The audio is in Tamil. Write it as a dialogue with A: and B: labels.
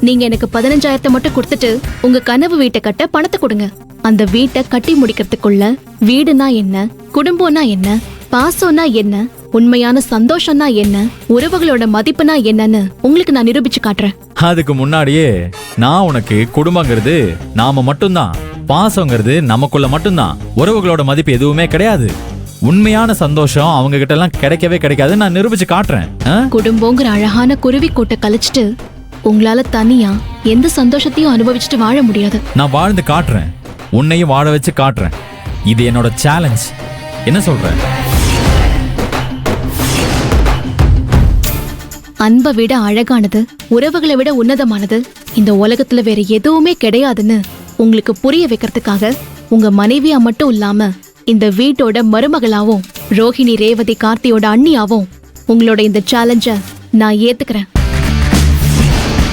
A: நீங்க எனக்கு 15,000 மட்டும் கொடுத்துட்டு உங்க கனவு வீட்டை கட்ட பணத்தை கொடுங்க. அந்த வீட்டை கட்டி முடிக்கிறதுக்குள்ள வீடுனா என்ன, குடும்பம்னா என்ன, பாசம்னா என்ன, உண்மையான சந்தோஷம்னா என்ன, உறவுகளோட மதிப்புனா என்னன்னு உங்களுக்கு நான் நிரூபிச்சு காட்டுறேன்.
B: அதுக்கு முன்னாடியே நான் உனக்கு குடும்பங்கிறது நாம மட்டும்தான், பாசங்கிறது நமக்குள்ள மட்டும்தான், உறவுகளோட மதிப்பு எதுவுமே கிடையாது, உண்மையான சந்தோஷம் அவங்க கிட்ட எல்லாம் கிடைக்கவே கிடைக்காது நான் நிரூபிச்சு காட்டுறேன்.
A: குடும்பங்கிற அழகான குருவி கூட்ட கழிச்சிட்டு உங்களால தனியா எந்த சந்தோஷத்தையும் அனுபவிச்சுட்டு வாழ முடியாது.
B: நான் வாழ்ந்து காட்டுறேன், உன்னையும் வாழ வச்சு காட்டுறேன். இது என்னோட சேலஞ்ச். என்ன சொல்ற?
A: அன்பை விட அழகானது, உறவுகளை விட உன்னதமானது இந்த உலகத்துல வேற எதுவுமே கிடையாதுன்னு உங்களுக்கு புரிய வைக்கிறதுக்காக உங்க மனைவியா மட்டும் இல்லாம இந்த வீட்டோட மருமகளாவும் ரோஹிணி, ரேவதி, கார்த்தியோட அண்ணியாவும் உங்களோட இந்த சேலஞ்ச நான் ஏத்துக்கிறேன்.